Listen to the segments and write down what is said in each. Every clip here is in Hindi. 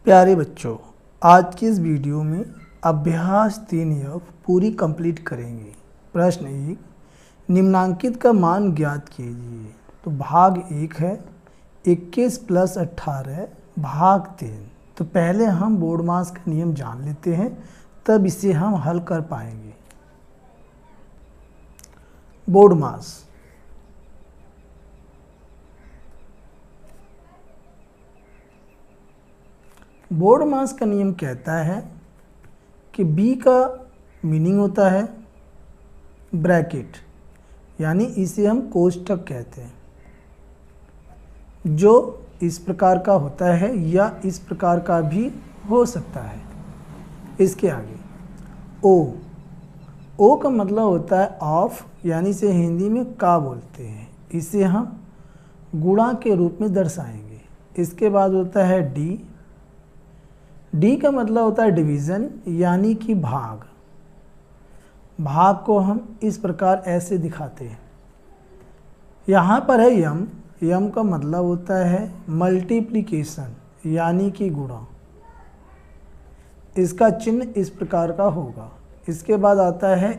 प्यारे बच्चों, आज की इस वीडियो में अभ्यास 3F पूरी कंप्लीट करेंगे। प्रश्न 1, निम्नांकित का मान ज्ञात कीजिए। तो भाग 1 है 21 + 18 भाग 3। तो पहले हम बोर्ड मास का नियम जान लेते हैं, तब इसे हम हल कर पाएंगे। बोर्ड मास का नियम कहता है कि B का मीनिंग होता है ब्रैकेट, यानी इसे हम कोष्ठक कहते हैं, जो इस प्रकार का होता है या इस प्रकार का भी हो सकता है। इसके आगे O का मतलब होता है ऑफ, यानी इसे हिंदी में का बोलते हैं। इसे हम गुणा के रूप में दर्शाएंगे। इसके बाद होता है D का मतलब होता है डिवीज़न, यानी कि भाग को हम इस प्रकार ऐसे दिखाते हैं। यहाँ पर है यम का मतलब होता है मल्टीप्लिकेशन, यानी कि गुणा। इसका चिन्ह इस प्रकार का होगा। इसके बाद आता है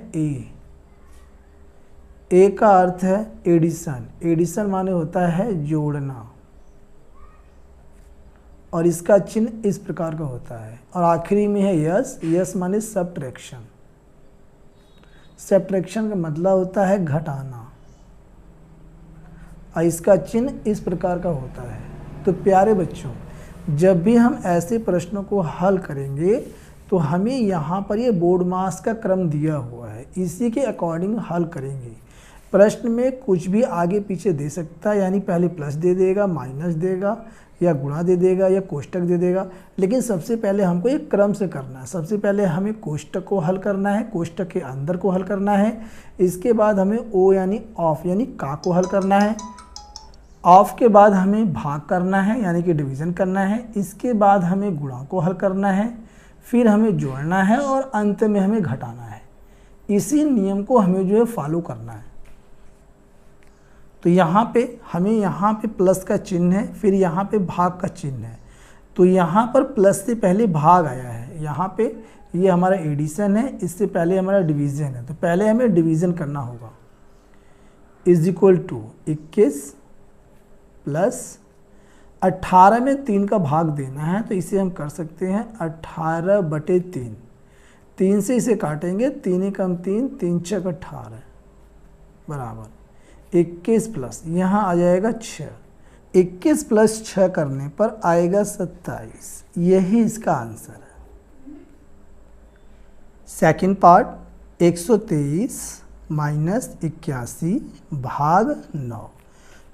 ए का अर्थ है एडिशन माने होता है जोड़ना, और इसका चिन्ह इस प्रकार का होता है। और आखिरी में है यस माने सब्ट्रैक्शन का मतलब होता है घटाना, और इसका चिन्ह इस प्रकार का होता है। तो प्यारे बच्चों, जब भी हम ऐसे प्रश्नों को हल करेंगे तो हमें यहाँ पर ये बोर्ड मास का क्रम दिया हुआ है, इसी के अकॉर्डिंग हल करेंगे। प्रश्न में कुछ भी आगे पीछे दे सकता है, यानी पहले प्लस दे देगा, माइनस देगा, या गुणा दे देगा, या कोष्टक दे देगा। लेकिन सबसे पहले हमको एक क्रम से करना है। सबसे पहले हमें कोष्टक को हल करना है, कोष्टक के अंदर को हल करना है। इसके बाद हमें O यानी ऑफ यानी का को हल करना है। ऑफ के बाद हमें भाग करना है, यानी कि डिवीज़न करना है। इसके बाद हमें गुणा को हल करना है, फिर हमें जोड़ना है, और अंत में हमें घटाना है। इसी नियम को हमें जो है फॉलो करना है। तो यहाँ पे प्लस का चिन्ह है, फिर यहाँ पे भाग का चिन्ह है। तो यहाँ पर प्लस से पहले भाग आया है, यहाँ पे ये हमारा एडिशन है, इससे पहले हमारा डिवीज़न है। तो पहले हमें डिवीज़न करना होगा। इज इक्वल टू 21 + 18 में 3 का भाग देना है। तो इसे हम कर सकते हैं 18/3। 3 से इसे काटेंगे, 3 × 3 3 × 6 = 18 बराबर 21 प्लस यहाँ आ जाएगा 6। 21 + 6 करने पर आएगा 27। यही इसका आंसर है। सेकंड पार्ट 123 - 81 भाग 9।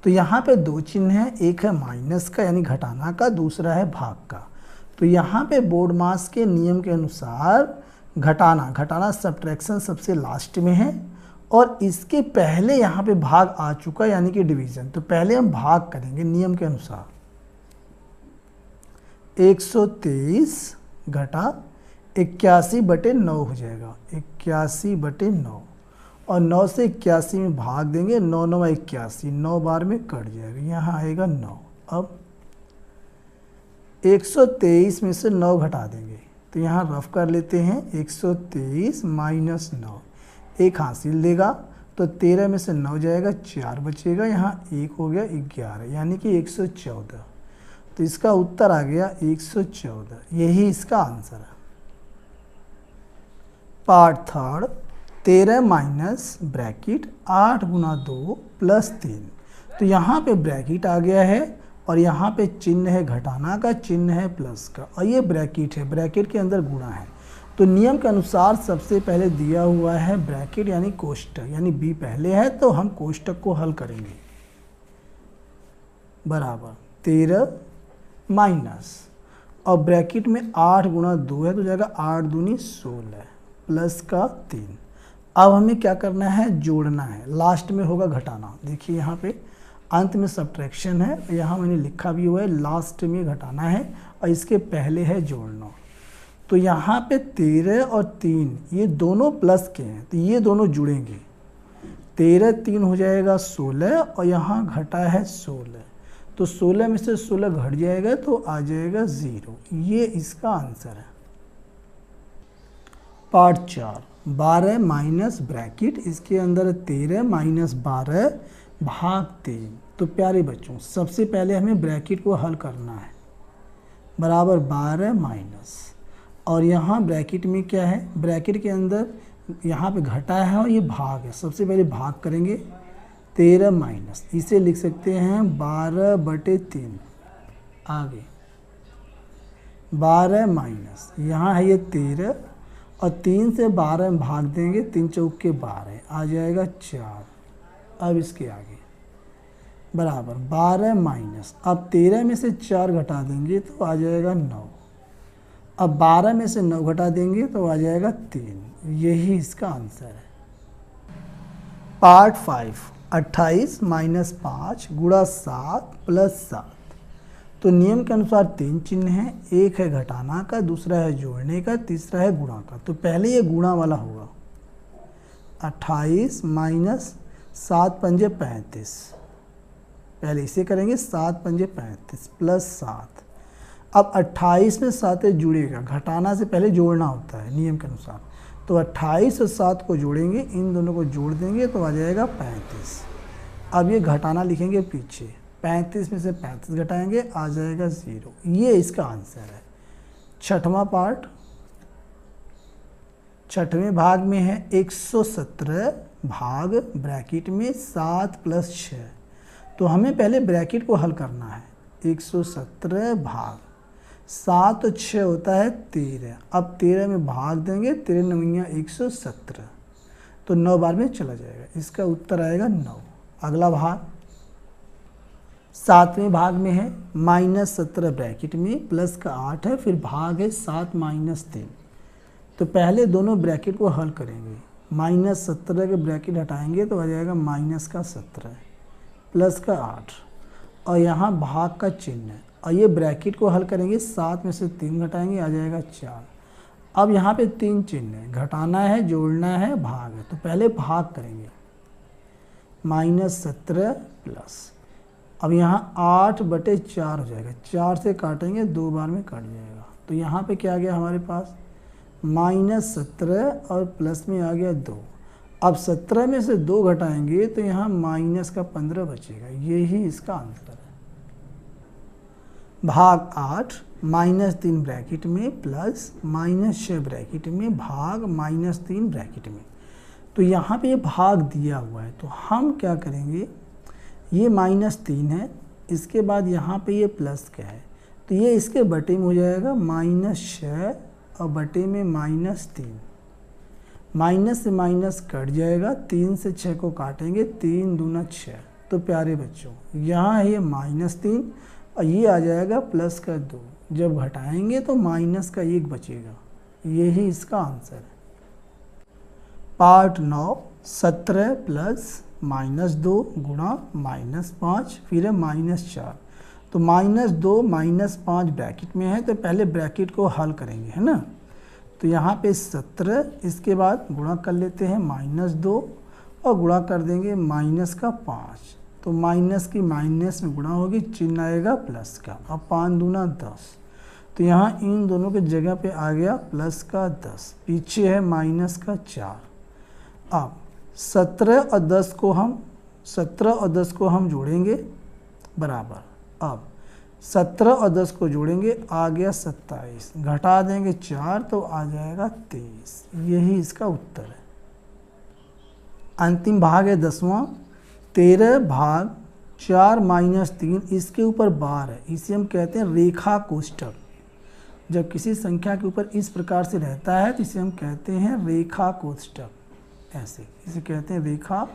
तो यहाँ पे दो चिन्ह हैं, एक है माइनस का यानी घटाना का, दूसरा है भाग का। तो यहाँ पे बोर्ड मास के नियम के अनुसार घटाना सब्ट्रैक्शन सबसे लास्ट में है, और इसके पहले यहाँ पे भाग आ चुका है, यानी कि डिवीज़न। तो पहले हम भाग करेंगे नियम के अनुसार। 123 घटा 81/9 हो जाएगा, 81/9, और 9 से 81 में भाग देंगे, 9 × 9 = 81, 9 बार में कट जाएगा, यहाँ आएगा 9। अब 123 में से 9 घटा देंगे, तो यहाँ रफ कर लेते हैं। 123 - 9 एक हासिल देगा, तो 13 में से 9 जाएगा, 4 बचेगा, यहाँ 1 हो गया 11, यानी कि 114। तो इसका उत्तर आ गया 114। यही इसका आंसर है। Part third 13 minus bracket 8 × 2 + 3। तो यहाँ पे ब्रैकेट आ गया है, और यहाँ पे चिन्ह है घटाना का, चिन्ह है प्लस का, और ये ब्रैकेट है, ब्रैकेट के अंदर गुणा है। तो नियम के अनुसार सबसे पहले दिया हुआ है ब्रैकेट यानी कोष्टक, यानी B पहले है, तो हम कोष्टक को हल करेंगे। बराबर 13 माइनस, और ब्रैकेट में 8 × 2 है, तो जाएगा 8 दूनी 16 प्लस का 3। अब हमें क्या करना है, जोड़ना है। लास्ट में होगा घटाना। देखिए यहाँ पे अंत में सब्ट्रैक्शन है, यहाँ मैंने लिखा भी हुआ है, लास्ट में घटाना है, और इसके पहले है जोड़ना। तो यहाँ पे 13 और 3 ये दोनों प्लस के हैं, तो ये दोनों जुड़ेंगे। 13 3 हो जाएगा 16, और यहाँ घटा है 16, तो 16 में से 16 घट जाएगा तो आ जाएगा 0। ये इसका आंसर है। पार्ट 4, 12 माइनस ब्रैकेट, इसके अंदर 13 माइनस 12 भाग 3। तो प्यारे बच्चों, सबसे पहले हमें ब्रैकेट को हल करना है। बराबर 12 माइनस, और यहाँ ब्रैकेट में क्या है, ब्रैकेट के अंदर यहाँ पे घटा है और ये भाग है। सबसे पहले भाग करेंगे 13 माइनस, इसे लिख सकते हैं 12/3। आगे 12 माइनस, यहाँ है ये 13 और 3 से 12 में भाग देंगे, 3 चौक के 12 आ जाएगा 4। अब इसके आगे बराबर 12 माइनस, अब 13 में से 4 घटा देंगे तो आ जाएगा 9। अब 12 में से 9 घटा देंगे तो आ जाएगा 3। यही इसका आंसर है। पार्ट 5, 28 माइनस 5 गुणा 7 प्लस 7। तो नियम के अनुसार 3 चिन्ह हैं, एक है घटाना का, दूसरा है जोड़ने का, तीसरा है गुणा का। तो पहले ये गुणा वाला होगा। 28 माइनस 7 पंजे 35, पहले इसे करेंगे 7 पंजे 35 प्लस 7। अब 28 में 7 जुड़ेगा, घटाना से पहले जोड़ना होता है नियम के अनुसार। तो 28 और 7 को जोड़ेंगे, इन दोनों को जोड़ देंगे तो आ जाएगा 35। अब ये घटाना लिखेंगे पीछे, 35 में से 35 घटाएंगे आ जाएगा 0। ये इसका आंसर है। छठवां पार्ट, छठवें भाग में है 117 भाग ब्रैकेट में 7 प्लस 6। तो हमें पहले ब्रैकेट को हल करना है। 117 भाग 7 और 6 होता है 13। अब 13 में भाग देंगे, 13 9 117, तो 9 बार में चला जाएगा। इसका उत्तर आएगा 9। अगला भाग 7वें भाग में है -17 ब्रैकेट में, प्लस का 8 है, फिर भाग है 7 माइनस 3। तो पहले दोनों ब्रैकेट को हल करेंगे। -17 के ब्रैकेट हटाएंगे तो आ जाएगा -17 प्लस का 8, और यहाँ भाग का चिन्ह है, और ये ब्रैकेट को हल करेंगे। 7 में से 3 घटाएंगे आ जाएगा 4। अब यहाँ पे 3 चिन्ह है, घटाना है, जोड़ना है, भाग है। तो पहले भाग करेंगे, -17 प्लस, अब यहाँ 8/4 हो जाएगा। 4 से काटेंगे, 2 बार में कट जाएगा। तो यहाँ पे क्या आ गया हमारे पास, -17 और प्लस में आ गया 2। अब 17 में से 2 घटाएंगे तो यहाँ -15 बचेगा। यही इसका आंसर है। भाग 8 -3 ब्रैकेट में, प्लस -6 ब्रैकेट में, भाग -3 ब्रैकेट में। तो यहाँ पे ये भाग दिया हुआ है, तो हम क्या करेंगे, ये -3 है, इसके बाद यहाँ पे ये प्लस क्या है, तो ये इसके बटे में हो जाएगा -6 और बटे में -3। माइनस से माइनस कट जाएगा, 3 से 6 को काटेंगे, 3 दूना 6। तो प्यारे बच्चों, यहाँ है ये -3 और ये आ जाएगा प्लस का 2। जब घटाएंगे तो माइनस का 1 बचेगा। यही इसका आंसर है। पार्ट 9, 17 प्लस -2 गुणा -5, फिर है -4। तो -2 -5 ब्रैकेट में है, तो पहले ब्रैकेट को हल करेंगे, है ना। तो यहाँ पे 17, इसके बाद गुणा कर लेते हैं -2 और गुणा कर देंगे -5। तो माइनस की माइनस में गुणा होगी, चिन्ह आएगा प्लस का। अब 5 दूना 10, तो यहाँ इन दोनों के जगह पे आ गया प्लस का 10, पीछे है -4। अब 17 और 10 को हम जोड़ेंगे बराबर। अब 17 और 10 को जोड़ेंगे, आ गया 27, घटा देंगे 4 तो आ जाएगा 23। यही इसका उत्तर है। अंतिम भाग है 10वां, 13 भाग 4 -3, इसके ऊपर बार है, इसे हम कहते हैं रेखा कोष्ठक। जब किसी संख्या के ऊपर इस प्रकार से रहता है तो इसे हम कहते हैं रेखा कोष्ठक। ऐसे इसे कहते हैं रेखा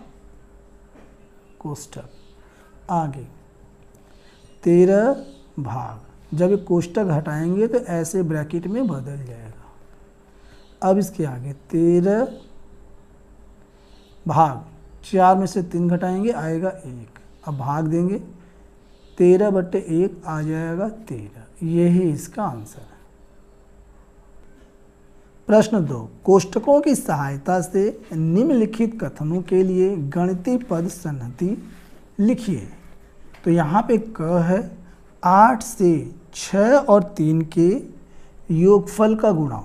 कोष्ठक। आगे 13 भाग, जब ये कोष्ठक हटाएंगे तो ऐसे ब्रैकेट में बदल जाएगा। अब इसके आगे 13 भाग 4 में से 3 घटाएंगे आएगा 1। अब भाग देंगे, 13/1 आ जाएगा 13। यही इसका आंसर है। प्रश्न 2, कोष्ठकों की सहायता से निम्नलिखित कथनों के लिए गणितीय पद सन्निधि लिखिए। तो तो यहाँ पे क है 8 से 6 और 3 के योगफल का गुणा।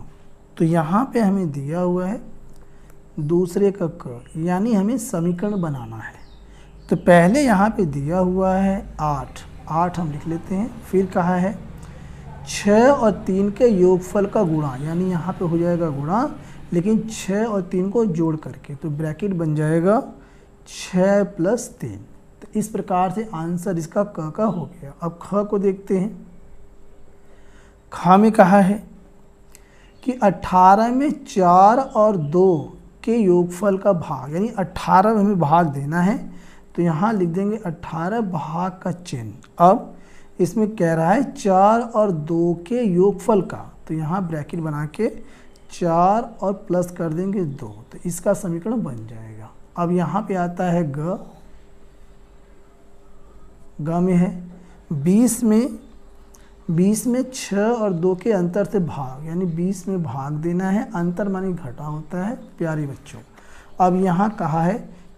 तो यहाँ पे हमें दिया हुआ है दूसरे का क, यानी हमें समीकरण बनाना है। तो पहले यहाँ पे दिया हुआ है 8 हम लिख लेते हैं। फिर कहा है 6 और 3 के योगफल का गुणा, यानी यहाँ पे हो जाएगा गुणा, लेकिन 6 और 3 को जोड़ करके, तो ब्रैकेट बन जाएगा 6 + 3। तो इस प्रकार से आंसर इसका क का हो गया। अब ख को देखते हैं। ख में कहा है कि 18 में 4 और 2 के योगफल का भाग, यानी 18 में हमें भाग देना है। तो यहाँ लिख देंगे 18 भाग का चिन्ह। अब इसमें कह रहा है 4 और 2 के योगफल का, तो यहाँ ब्रैकेट बना के 4 और प्लस कर देंगे 2, तो इसका समीकरण बन जाएगा। अब यहाँ पे आता है ग में है 20 में 6 और 2 के अंतर से भाग, यानी 20 में भाग देना है। अंतर माने घटा होता है प्यारे बच्चों। अब यहाँ कहा है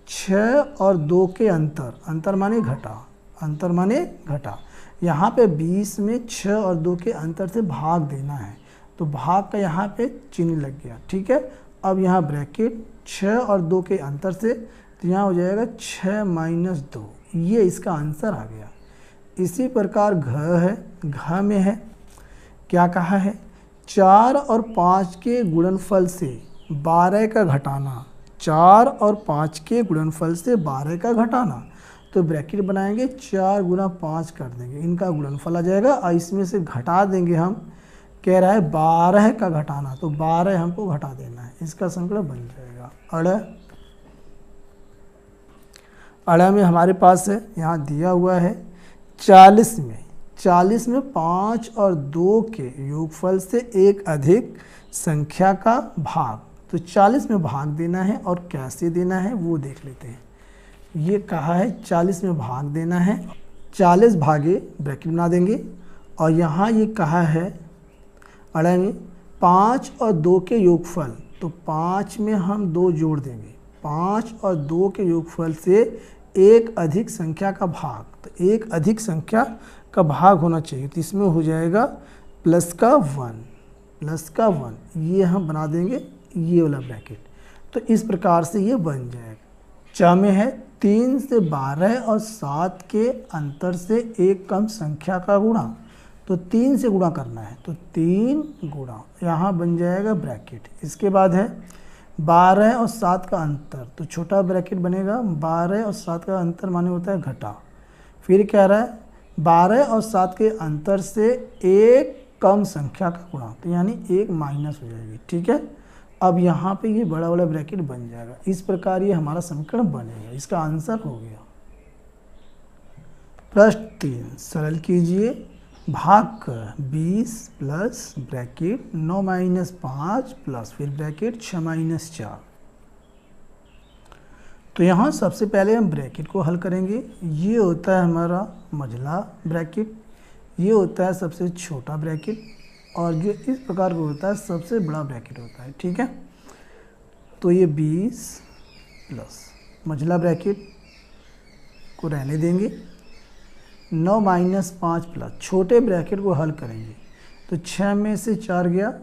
6 और 2 के अंतर माने घटा। यहाँ पे 20 में 6 और 2 के अंतर से भाग देना है, तो भाग का यहाँ पे चिन्ह लग गया। ठीक है, अब यहाँ ब्रैकेट 6 और 2 के अंतर से, तो यहाँ हो जाएगा 6 - 2, ये इसका आंसर आ गया। इसी प्रकार घ में है क्या कहा है 4 और 5 के गुणनफल से 12 का घटाना। 4 और 5 के गुणनफल से 12 का घटाना, तो ब्रैकेट बनाएंगे 4 × 5 कर देंगे, इनका गुणनफल आ जाएगा और इसमें से घटा देंगे हम। कह रहा है 12 का घटाना, तो 12 हमको घटा देना है, इसका समीकरण बन जाएगा। अड़ा में हमारे पास है, यहाँ दिया हुआ है 40 में 5 और 2 के योगफल से एक अधिक संख्या का भाग। तो 40 में भाग देना है, और कैसे देना है वो देख लेते हैं। ये कहा है 40 में भाग देना है, 40 भागे ब्रैकेट बना देंगे, और यहाँ ये कहा है अड़ा में 5 और 2 के योगफल, तो 5 में हम 2 जोड़ देंगे। 5 और 2 के योगफल से एक अधिक संख्या का भाग, तो एक अधिक संख्या का भाग होना चाहिए, तो इसमें हो जाएगा प्लस का 1, ये हम बना देंगे ये वाला ब्रैकेट। तो इस प्रकार से ये बन जाएगा। च में है 3 से 12 और 7 के अंतर से एक कम संख्या का गुणा, तो 3 से गुणा करना है, तो 3 गुणा, यहाँ बन जाएगा ब्रैकेट। इसके बाद है 12 और 7 का अंतर, तो छोटा ब्रैकेट बनेगा। 12 और 7 का अंतर माने होता है घटा। फिर कह रहा है 12 और 7 के अंतर से एक कम संख्या का गुणा, तो यानी एक माइनस हो जाएगी। ठीक है, अब यहाँ पे ये बड़ा वाला ब्रैकेट बन जाएगा। इस प्रकार ये हमारा समीकरण बनेगा, इसका आंसर हो गया। प्रश्न 3 सरल कीजिए। भाग 20 प्लस ब्रैकेट 9 - 5 प्लस फिर ब्रैकेट 6 - 4। तो यहाँ सबसे पहले हम ब्रैकेट को हल करेंगे। ये होता है हमारा मझला ब्रैकेट, ये होता है सबसे छोटा ब्रैकेट, और जो इस प्रकार का होता है सबसे बड़ा ब्रैकेट होता है। ठीक है, तो ये 20 प्लस मझला ब्रैकेट को रहने देंगे, 9 - 5 प्लस छोटे ब्रैकेट को हल करेंगे, तो 6 में से 4 गया,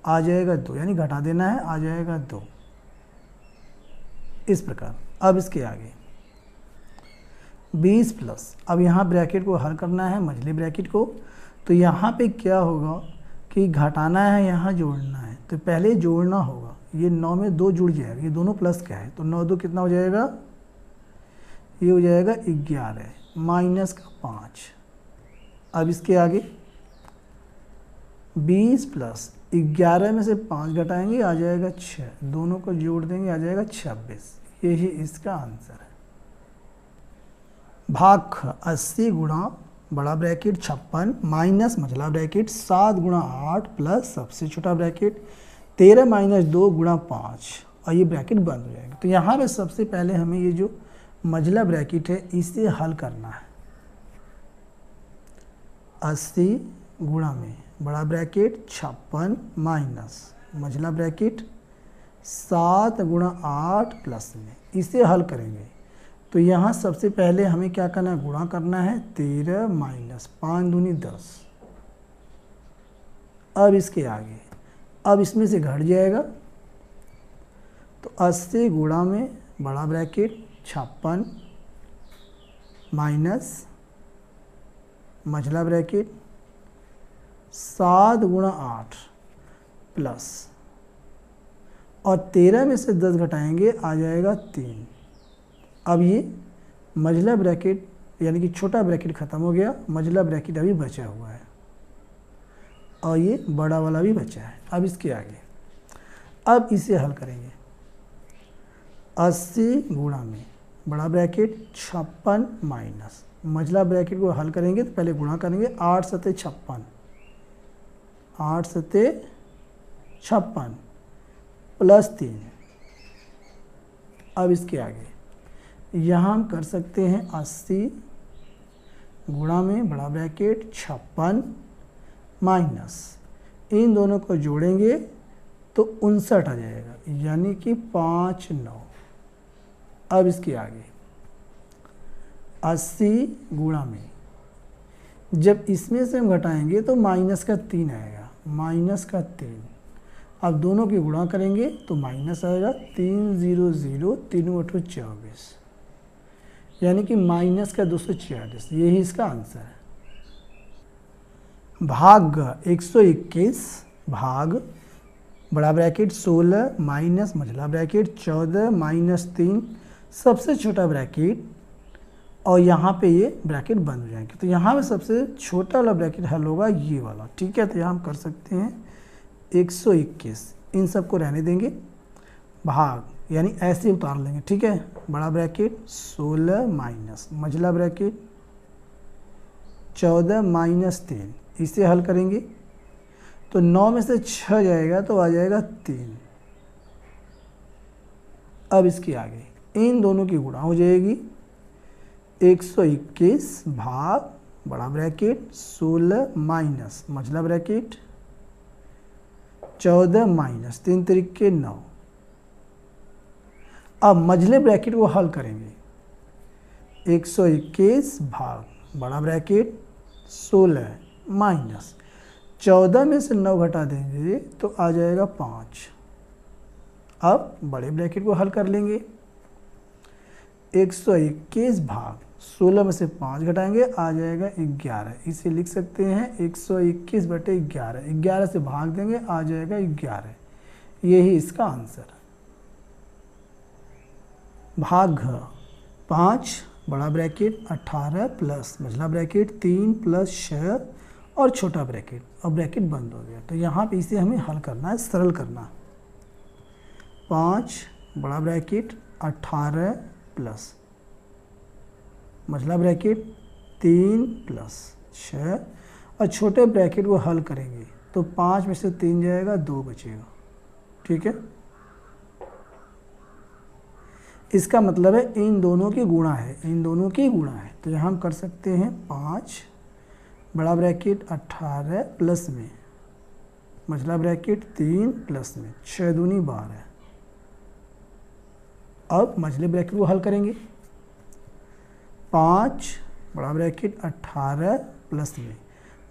आ जाएगा 2, यानी घटा देना है, आ जाएगा 2। इस प्रकार अब इसके आगे 20 प्लस, अब यहाँ ब्रैकेट को हल करना है मझले ब्रैकेट को, तो यहाँ पे क्या होगा कि घटाना है, यहाँ जोड़ना है, तो पहले जोड़ना होगा। ये 9 में 2 जुड़ जाएगा, ये दोनों प्लस क्या है, तो 9 2 कितना हो जाएगा, ये हो जाएगा 11 माइनस का 5। अब इसके आगे 20 प्लस 11 में से 5 घटाएंगे, आ जाएगा 6, दोनों को जोड़ देंगे, आ जाएगा 26। यही इसका आंसर है। भाग 80 गुणा बड़ा ब्रैकेट 56 माइनस मझला ब्रैकेट 7 × 8 प्लस सबसे छोटा ब्रैकेट 13 - 2 × 5, और ये ब्रैकेट बंद हो जाएगा। तो यहाँ पे सबसे पहले हमें ये जो मझला ब्रैकेट है इसे हल करना है। 80 गुणा में बड़ा ब्रैकेट 56 माइनस मझला ब्रैकेट 7 × 8 प्लस में, इसे हल करेंगे तो यहाँ सबसे पहले हमें क्या करना है, गुणा करना है 13 माइनस 5 दूनी 10। अब इसके आगे, अब इसमें से घट जाएगा तो 80 गुणा में बड़ा ब्रैकेट 56 माइनस मझला ब्रैकेट 7 गुणा 8 प्लस, और 13 में से 10 घटाएंगे आ जाएगा 3। अब ये मझला ब्रैकेट यानी कि छोटा ब्रैकेट ख़त्म हो गया, मझला ब्रैकेट अभी बचा हुआ है और ये बड़ा वाला भी बचा है। अब इसके आगे, अब इसे हल करेंगे। 80 गुणा में बड़ा ब्रैकेट 56 माइनस मझला ब्रैकेट को हल करेंगे तो पहले गुणा करेंगे 8 सत्ते 56, 8 सत्ते 56 प्लस 3। अब इसके आगे यहाँ हम कर सकते हैं 80 गुणा में बड़ा ब्रैकेट 56 माइनस, इन दोनों को जोड़ेंगे तो 59 आ जाएगा, यानी कि 5 9। अब इसके आगे 80 गुणा में, जब इसमें से हम घटाएंगे तो माइनस का 3 आएगा, माइनस का 3। अब दोनों की गुणा करेंगे तो माइनस आएगा, 3 0 0 3 8 24, यानी कि माइनस का 246। यही इसका आंसर है। भाग 121 भाग बड़ा ब्रैकेट 16 माइनस मझला ब्रैकेट 14 माइनस 3 सबसे छोटा ब्रैकेट, और यहाँ पे ये ब्रैकेट बंद हो जाएंगे। तो यहाँ पे सबसे छोटा वाला ब्रैकेट हल होगा ये वाला, ठीक है। तो यहाँ हम कर सकते हैं 121, इन सबको रहने देंगे, भाग यानी ऐसे उतार लेंगे, ठीक है। बड़ा ब्रैकेट 16 माइनस मझला ब्रैकेट 14 माइनस 3, इसे हल करेंगे तो 9 में से 6 जाएगा तो आ जाएगा 3। अब इसके आगे इन दोनों की गुणा हो जाएगी, 121 भाग बड़ा ब्रैकेट 16 माइनस मझला ब्रैकेट 14 माइनस 3 तरीके 9। अब मझले ब्रैकेट को हल करेंगे, 121 भाग बड़ा ब्रैकेट 16 माइनस 14 में से 9 घटा देंगे तो आ जाएगा 5। अब बड़े ब्रैकेट को हल कर लेंगे, 121 भाग 16 में से 5 घटाएंगे आ जाएगा 11, इसे लिख सकते हैं 121 बटे 11, 11 से भाग देंगे आ जाएगा 11, यही इसका आंसर है। भाग 5 बड़ा ब्रैकेट 18 प्लस मझला ब्रैकेट 3 प्लस 6 और छोटा ब्रैकेट, और ब्रैकेट बंद हो गया। तो यहाँ पे इसे हमें हल करना है, सरल करना। 5 बड़ा ब्रैकेट 18 प्लस मझला ब्रैकेट 3 प्लस 6, और छोटे ब्रैकेट को हल करेंगे तो 5 में से 3 जाएगा 2 बचेगा, ठीक है। इसका मतलब है इन दोनों की गुणा है, इन दोनों की गुणा है। तो यहाँ हम कर सकते हैं 5 बड़ा ब्रैकेट 18 प्लस में मझला ब्रैकेट 3 प्लस में 6 दूनी 12। अब मझले ब्रैकेट को हल करेंगे, 5 बड़ा ब्रैकेट 18 प्लस में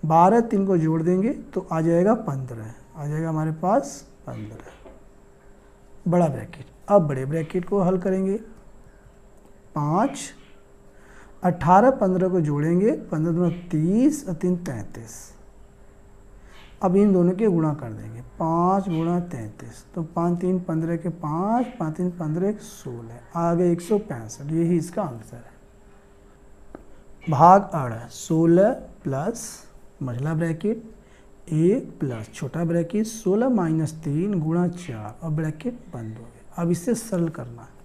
12 3 को जोड़ देंगे तो आ जाएगा 15, आ जाएगा हमारे पास 15 बड़ा ब्रैकेट। अब बड़े ब्रैकेट को हल करेंगे, 5 18 15 को जोड़ेंगे, 15 दूना 30 और 3 33। अब इन दोनों के गुणा कर देंगे, 5 गुणा 33 तो 5 3 15 के 5, 5 3 15 16, आगे 165, यही इसका आंसर है। भाग 8 16 प्लस मझला ब्रैकेट 1 प्लस छोटा ब्रैकेट 16 माइनस 3 गुणा 4 और ब्रैकेट बंद हो गया। अब इसे सरल करना है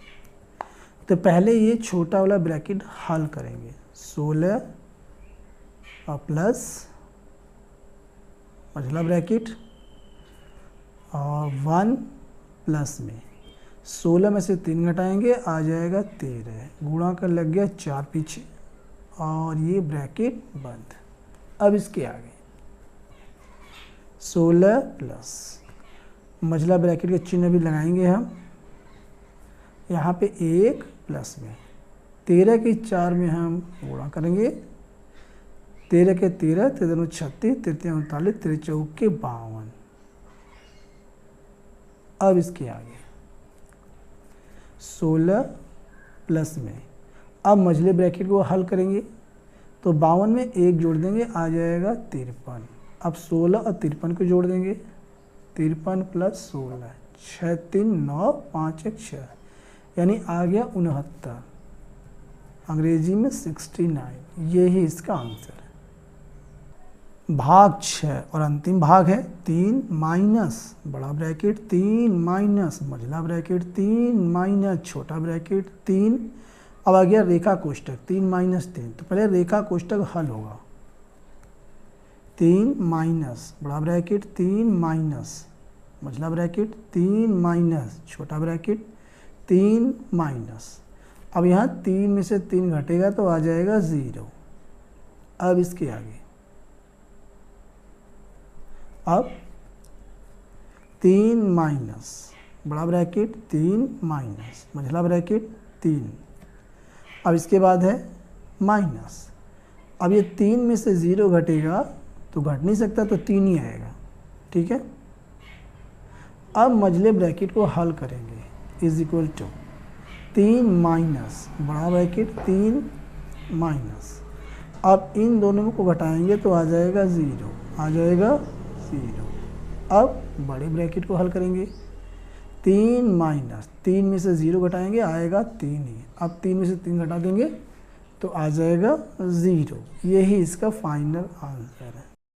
तो पहले ये छोटा वाला ब्रैकेट हल करेंगे, 16 और प्लस मझला ब्रैकेट और 1 प्लस में 16 में से 3 घटाएंगे आ जाएगा 13, गुणा कर लग गया 4 पीछे और ये ब्रैकेट बंद। अब इसके आगे 16 प्लस मझला ब्रैकेट का चिन्ह भी लगाएंगे हम यहाँ पे 1 प्लस में 13 के 4 में हम गुणा करेंगे, 13 के 13, 13 36, 13 39, 13 चौके 52। अब इसके आगे 16 प्लस में, अब मझले ब्रैकेट को हल करेंगे तो 52 में 1 जोड़ देंगे, आ जाएगा 53। अब 16 और 53 को जोड़ देंगे, 53 प्लस 16, 6 3 9, 5 1 6, यानी आ गया 69, अंग्रेजी में 69। यही इसका आंसर है। भाग 6 और अंतिम भाग है 3 माइनस बड़ा ब्रैकेट 3 माइनस मझला ब्रैकेट 3 माइनस छोटा ब्रैकेट 3। अब आ गया रेखा कोष्टक 3 माइनस 3, तो पहले रेखा कोष्टक हल होगा। 3 माइनस बड़ा ब्रैकेट 3 माइनस मझला ब्रैकेट 3 माइनस छोटा ब्रैकेट 3 माइनस, अब यहाँ 3 में से 3 घटेगा तो आ जाएगा 0। अब इसके आगे, अब 3 माइनस बड़ा ब्रैकेट 3 माइनस मझला ब्रैकेट 3, अब इसके बाद है माइनस, अब ये 3 में से 0 घटेगा तो घट नहीं सकता, तो 3 ही आएगा, ठीक है। अब मझले ब्रैकेट को हल करेंगे, इज इक्वल टू 3 माइनस बड़ा ब्रैकेट 3 माइनस, अब इन दोनों को घटाएंगे तो आ जाएगा 0, आ जाएगा 0। अब बड़े ब्रैकेट को हल करेंगे, 3 माइनस 3 में से 0 घटाएंगे, आएगा 3 ही, अब 3 में से 3 घटा देंगे तो आ जाएगा 0। यही इसका फाइनल आंसर है।